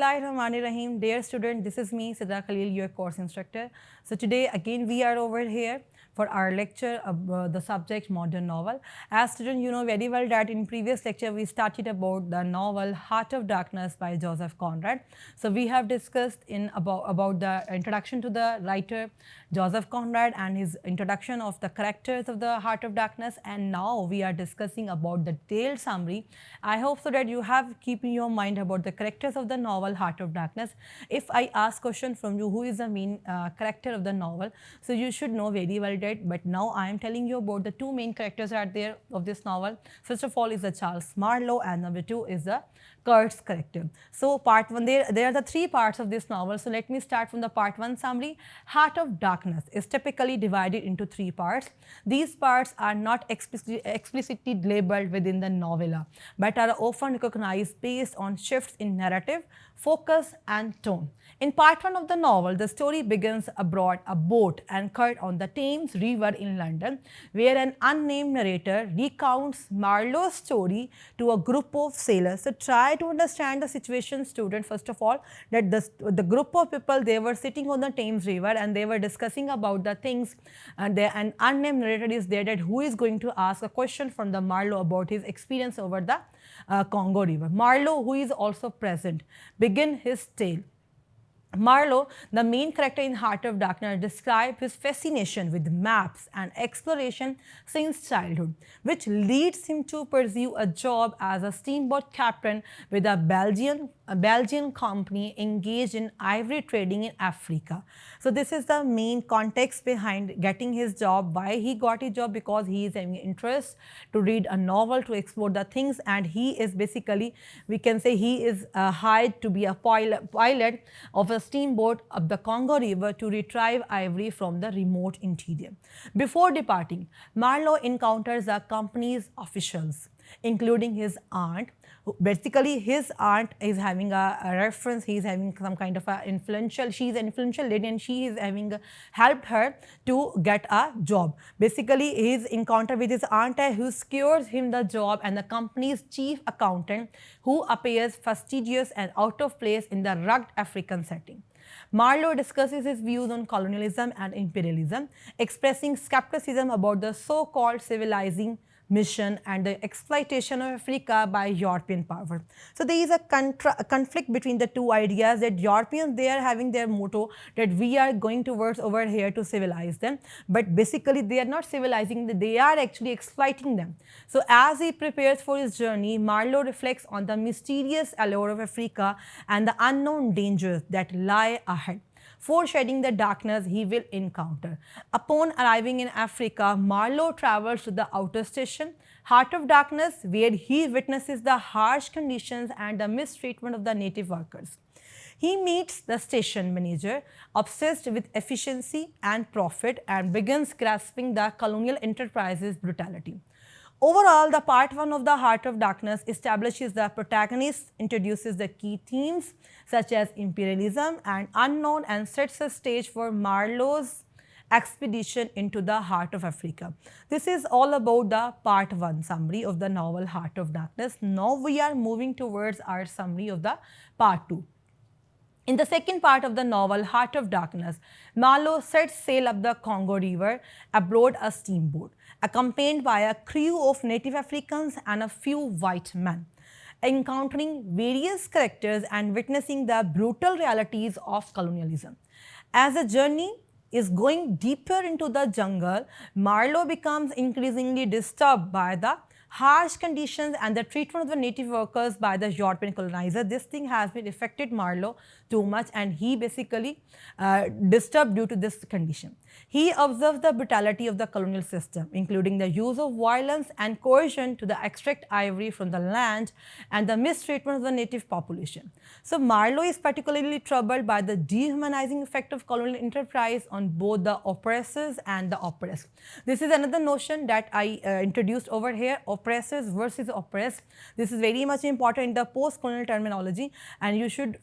Bismillahirrahmanirrahim. Dear student, this is me, Sidra Khalil, your course instructor. So today again we are over here for our lecture of the subject modern novel. As student, you know very well that in previous lecture we started about the novel Heart of Darkness by Joseph Conrad. So we have discussed about the introduction to the writer Joseph Conrad and his introduction of the characters of the Heart of Darkness, and now we are discussing about the detailed summary. I hope so that you have keep in your mind about the characters of the novel Heart of Darkness. If I ask question from you, who is the main character of the novel, so you should know very well that, but now I am telling you about the two main characters are there of this novel. First of all is the Charles Marlowe, and number two is the Kurt's character. So part one, there are the three parts of this novel. So let me start from the part one summary. Heart of Darkness is typically divided into three parts. These parts are not explicitly labeled within the novella, but are often recognized based on shifts in narrative, focus and tone. In part one of the novel, the story begins aboard a boat anchored on the Thames River in London, where an unnamed narrator recounts Marlowe's story to a group of sailors. So try to understand the situation, student, first of all, that the group of people, they were sitting on the Thames River and they were discussing about the things, and an unnamed narrator is there that who is going to ask a question from the Marlowe about his experience over the Congo River. Marlowe, who is also present, begin his tale. Marlowe, the main character in Heart of Darkness, describes his fascination with maps and exploration since childhood, which leads him to pursue a job as a steamboat captain with a Belgian company engaged in ivory trading in Africa. So this is the main context behind getting his job. Why he got his job? Because he is having interest to read a novel, to explore the things, and he is basically, we can say, he is hired to be a pilot of a steamboat up the Congo River to retrieve ivory from the remote interior. Before departing, Marlowe encounters the company's officials, including his aunt. Basically, his aunt is having a reference, he is having some kind of a influential, she is an influential lady and she is having helped her to get a job. Basically, his encounter with his aunt who secures him the job, and the company's chief accountant who appears fastidious and out of place in the rugged African setting. Marlowe discusses his views on colonialism and imperialism, expressing skepticism about the so-called civilizing mission and the exploitation of Africa by European power. So there is a conflict between the two ideas, that Europeans, they are having their motto that we are going towards over here to civilize them, but basically they are not civilizing them, they are actually exploiting them. So as he prepares for his journey, Marlowe reflects on the mysterious allure of Africa and the unknown dangers that lie ahead, foreshadowing the darkness he will encounter. Upon arriving in Africa, Marlowe travels to the outer station, Heart of Darkness, where he witnesses the harsh conditions and the mistreatment of the native workers. He meets the station manager, obsessed with efficiency and profit, and begins grasping the colonial enterprise's brutality. Overall, the part one of the Heart of Darkness establishes the protagonist, introduces the key themes such as imperialism and unknown, and sets the stage for Marlowe's expedition into the heart of Africa. This is all about the part one summary of the novel Heart of Darkness. Now we are moving towards our summary of the part two. In the second part of the novel, Heart of Darkness, Marlowe sets sail up the Congo River aboard a steamboat, accompanied by a crew of native Africans and a few white men, encountering various characters and witnessing the brutal realities of colonialism. As the journey is going deeper into the jungle, Marlowe becomes increasingly disturbed by the harsh conditions and the treatment of the native workers by the European colonizer. This thing has been affected Marlowe too much, and he basically disturbed due to this condition. He observes the brutality of the colonial system, including the use of violence and coercion to extract ivory from the land and the mistreatment of the native population. So Marlowe is particularly troubled by the dehumanizing effect of colonial enterprise on both the oppressors and the oppressed. This is another notion that I introduced over here, oppressors versus oppressed. This is very much important in the post-colonial terminology, and you should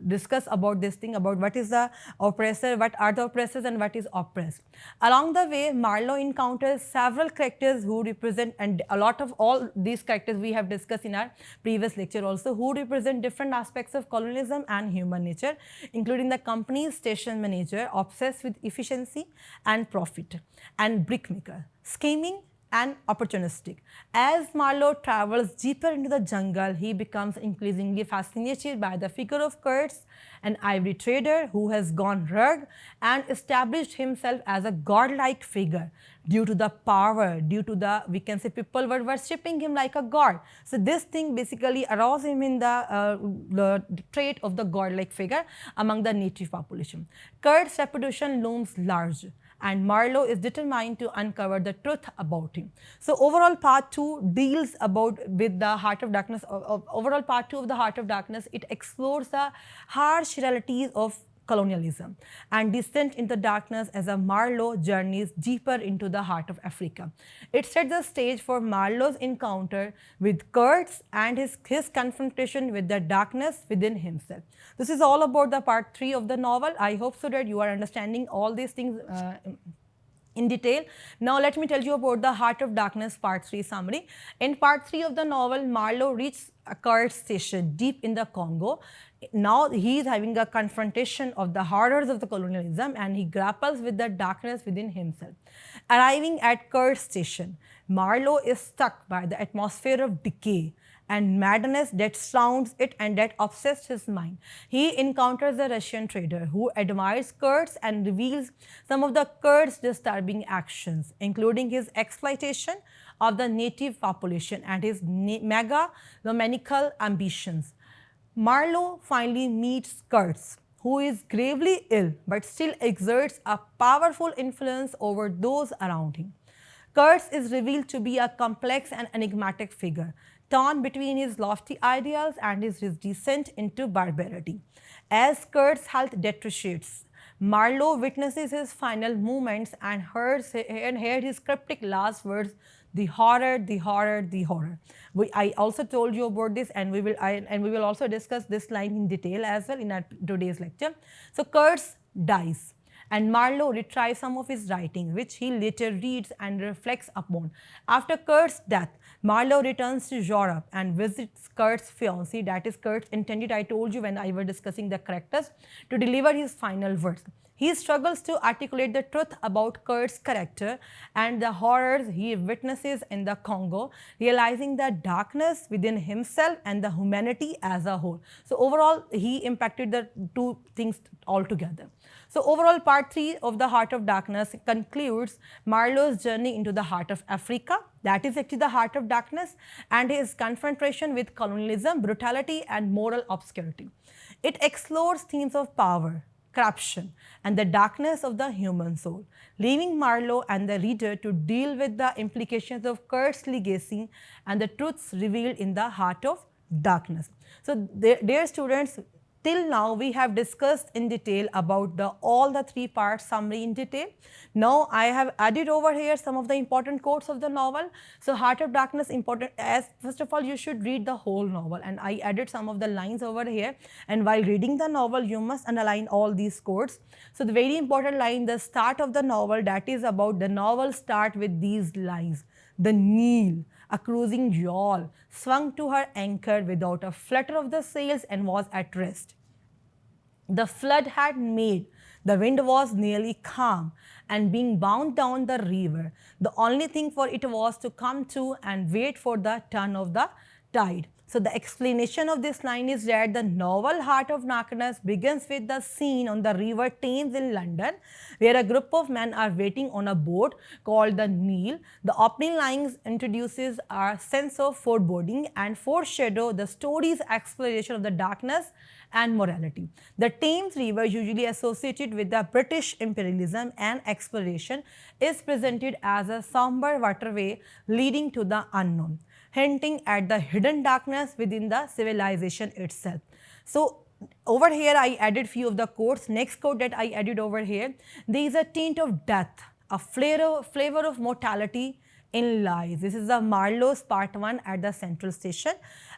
discuss about this thing, about what is the oppressor, what are the oppressors, and what is oppressed. Along the way, Marlowe encounters several characters who represent, and a lot of all these characters we have discussed in our previous lecture also, who represent different aspects of colonialism and human nature, including the company's station manager, obsessed with efficiency and profit, and brickmaker, scheming and opportunistic. As Marlowe travels deeper into the jungle, he becomes increasingly fascinated by the figure of Kurtz, an ivory trader who has gone rogue and established himself as a godlike figure due to the power, due to the, we can say, people were worshipping him like a god. So this thing basically aroused him in the trait of the godlike figure among the native population. Kurt's reputation looms large, and Marlowe is determined to uncover the truth about him. So overall part 2 deals about with the Heart of Darkness. Overall part 2 of the Heart of Darkness, it explores the harsh realities of colonialism and descent into darkness as a Marlowe journeys deeper into the heart of Africa. It sets the stage for Marlowe's encounter with Kurtz and his confrontation with the darkness within himself. This is all about the part 3 of the novel. I hope so that you are understanding all these things in detail. Now let me tell you about the Heart of Darkness part 3 summary. In part 3 of the novel, Marlowe reaches a Kurtz station deep in the Congo. Now he is having a confrontation of the horrors of the colonialism, and he grapples with the darkness within himself. Arriving at Kurtz station, Marlowe is struck by the atmosphere of decay and madness that surrounds it and that obsessed his mind. He encounters a Russian trader who admires Kurtz and reveals some of the Kurtz disturbing actions, including his exploitation of the native population and his megalomaniacal ambitions. Marlowe finally meets Kurtz, who is gravely ill but still exerts a powerful influence over those around him. Kurtz is revealed to be a complex and enigmatic figure, torn between his lofty ideals and his descent into barbarity. As Kurtz's health deteriorates, Marlowe witnesses his final moments and heard his cryptic last words, "The horror, the horror, the horror." I also told you about this, and we will also discuss this line in detail as well in our today's lecture. So Kurtz dies, and Marlowe retrieves some of his writings, which he later reads and reflects upon. After Kurtz's death, Marlowe returns to Europe and visits Kurtz's fiancée, that is Kurtz intended, I told you when I was discussing the characters, to deliver his final words. He struggles to articulate the truth about Kurtz's character and the horrors he witnesses in the Congo, realizing the darkness within himself and the humanity as a whole. So overall, he impacted the two things altogether. So overall, part 3 of the Heart of Darkness concludes Marlowe's journey into the heart of Africa, that is actually the heart of darkness, and his confrontation with colonialism, brutality, and moral obscurity. It explores themes of power, corruption, and the darkness of the human soul, leaving Marlowe and the reader to deal with the implications of Kurtz's legacy and the truths revealed in the Heart of Darkness. So, dear students, till now we have discussed in detail about all the 3 parts summary in detail. Now I have added over here some of the important quotes of the novel. So Heart of Darkness important, as first of all you should read the whole novel, and I added some of the lines over here, and while reading the novel you must underline all these quotes. So the very important line, the start of the novel, that is about the novel start with these lines. The Nile, a cruising yawl, swung to her anchor without a flutter of the sails and was at rest. The flood had made, the wind was nearly calm, and being bound down the river, the only thing for it was to come to and wait for the turn of the tide. So the explanation of this line is that the novel Heart of Darkness begins with the scene on the River Thames in London, where a group of men are waiting on a boat called the Nile. The opening lines introduces a sense of foreboding and foreshadow the story's exploration of the darkness and morality. The Thames River, usually associated with the British imperialism and exploration, is presented as a somber waterway leading to the unknown, hinting at the hidden darkness within the civilization itself. So over here I added few of the quotes. Next quote that I added over here, there is a taint of death, a flavor of mortality in lies. This is the Marlowe's part 1 at the central station.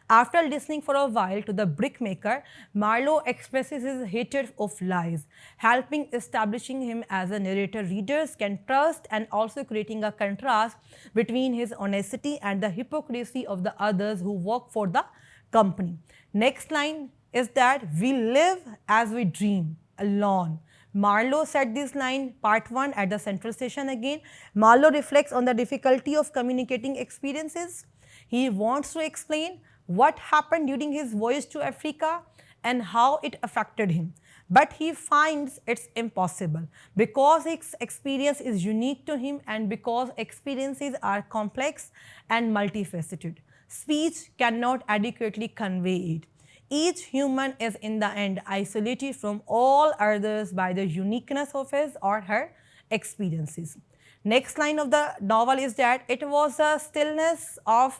After listening for a while to the brickmaker, Marlowe expresses his hatred of lies, helping establishing him as a narrator readers can trust and also creating a contrast between his honesty and the hypocrisy of the others who work for the company. Next line is that we live as we dream alone. Marlowe said this line, part 1 at the central station again. Marlowe reflects on the difficulty of communicating experiences. He wants to explain what happened during his voyage to Africa and how it affected him. But he finds it's impossible because his experience is unique to him and because experiences are complex and multifaceted. Speech cannot adequately convey it. Each human is in the end isolated from all others by the uniqueness of his or her experiences. Next line of the novel is that it was a stillness of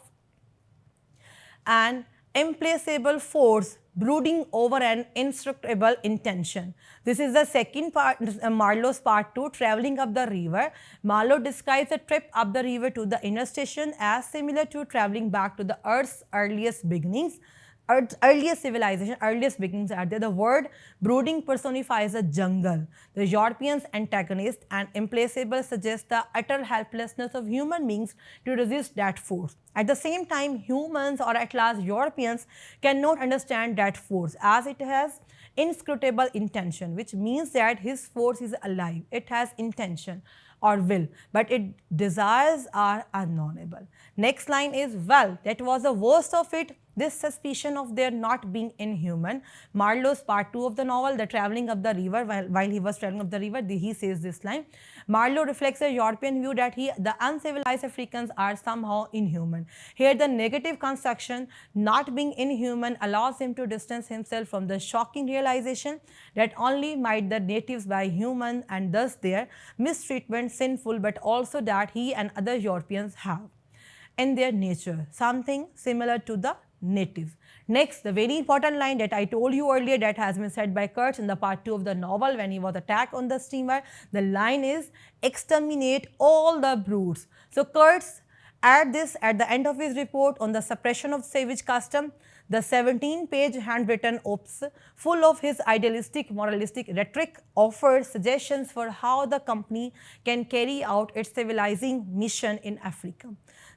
an implacable force brooding over an inscrutable intention. This is the second part, Marlowe's part 2, traveling up the river. Marlowe describes a trip up the river to the inner station as similar to traveling back to the Earth's earliest beginnings. Earliest civilization, earliest beginnings are there. The word brooding personifies a jungle. The Europeans' antagonist and implacable suggests the utter helplessness of human beings to resist that force. At the same time, humans or at last Europeans cannot understand that force as it has inscrutable intention, which means that his force is alive. It has intention or will, but its desires are unknowable. Next line is, well, that was the worst of it, this suspicion of their not being inhuman. Marlowe's part 2 of the novel, the traveling up the river, while he was traveling up the river, he says this line. Marlowe reflects a European view that the uncivilized Africans are somehow inhuman. Here the negative construction, not being inhuman, allows him to distance himself from the shocking realization that only might the natives be human and thus their mistreatment sinful, but also that he and other Europeans have in their nature something similar to the natives. Next, the very important line that I told you earlier that has been said by Kurtz in the part 2 of the novel when he was attacked on the steamer. The line is, exterminate all the brutes. So Kurtz at the end of his report on the suppression of savage custom, the 17-page handwritten opus full of his idealistic moralistic rhetoric offers suggestions for how the company can carry out its civilizing mission in Africa.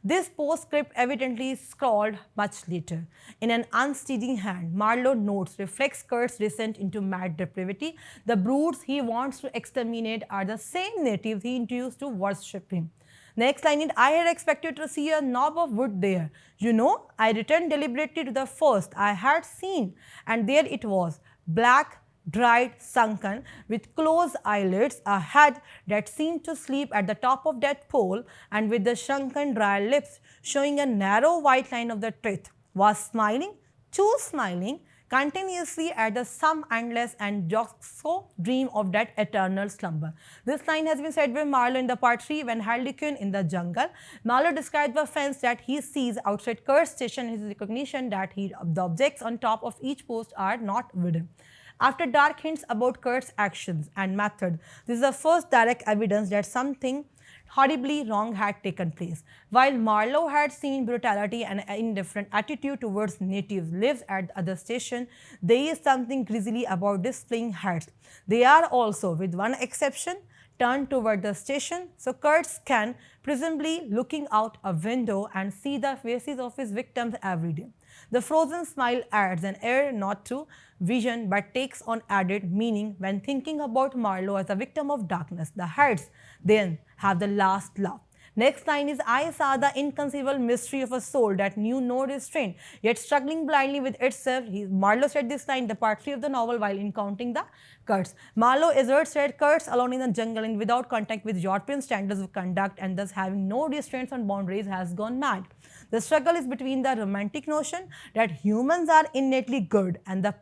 This postscript evidently scrawled much later. In an unsteady hand, Marlowe notes reflects Kurt's descent into mad depravity. The brutes he wants to exterminate are the same natives he introduced to worship him. Next line is, I had expected to see a knob of wood there. You know, I returned deliberately to the first I had seen, and there it was, black, dried, sunken, with closed eyelids, a head that seemed to sleep at the top of that pole, and with the shrunken, dry lips showing a narrow white line of the teeth, was smiling, too smiling, continuously at the some endless and so dream of that eternal slumber. This line has been said by Marlowe in the part 3 when Harlequin in the jungle. Marlowe describes the fence that he sees outside Kurt's station in his recognition that the objects on top of each post are not wooden. After dark hints about Kurt's actions and method, this is the first direct evidence that something horribly wrong had taken place. While Marlowe had seen brutality and an indifferent attitude towards natives lives at the other station, there is something grisly about displaying heads. They are also, with one exception, turned toward the station, so Kurtz can, presumably looking out a window and see the faces of his victims every day. The frozen smile adds an air not to vision but takes on added meaning when thinking about Marlowe as a victim of darkness. The heads then have the last laugh. Next line is, I saw the inconceivable mystery of a soul that knew no restraint, yet struggling blindly with itself. Marlowe said this line in the part 3 of the novel while encountering the Kurtz. Marlowe asserts that Kurtz, alone in the jungle and without contact with European standards of conduct and thus having no restraints on boundaries, has gone mad. The struggle is between the romantic notion that humans are innately good and the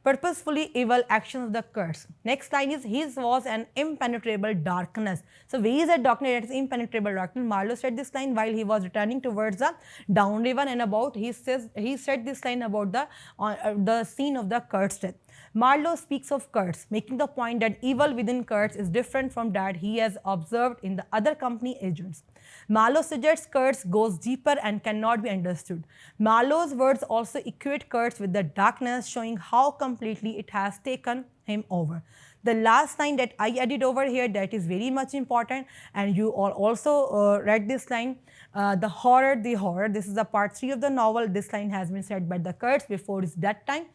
purposefully evil actions of the Kurtz. Next line is, his was an impenetrable darkness. So where is that darkness? That is impenetrable darkness. Marlowe said this line while he was returning towards the downriver and about he said this line about the scene of the Kurtz death. Marlowe speaks of Kurtz, making the point that evil within Kurtz is different from that he has observed in the other company agents. Marlowe suggests Kurtz goes deeper and cannot be understood. Marlowe's words also equate Kurtz with the darkness, showing how completely it has taken him over. The last line that I added over here that is very much important, and you all also read this line, the horror, the horror. This is the part 3 of the novel. This line has been said by the Kurtz before his death time.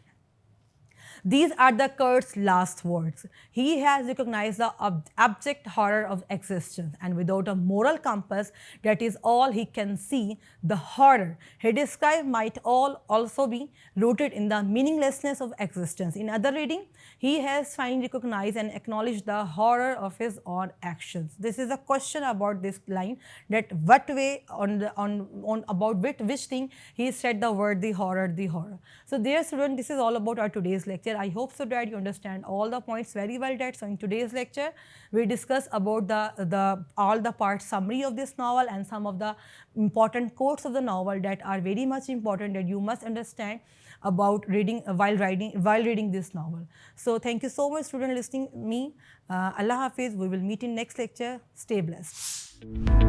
These are the Kurt's last words. He has recognized the abject horror of existence, and without a moral compass, that is all he can see. The horror he described might also be rooted in the meaninglessness of existence. In other reading, he has finally recognized and acknowledged the horror of his own actions. This is a question about this line, that what way on about which thing he said the word the horror, the horror. So dear student, this is all about our today's lecture. I hope so that you understand all the points very well. That so in today's lecture we discuss about all the part summary of this novel and some of the important quotes of the novel that are very much important that you must understand about reading while reading this novel. So thank you so much student listening me. Allah Hafiz. We will meet in next lecture. Stay blessed.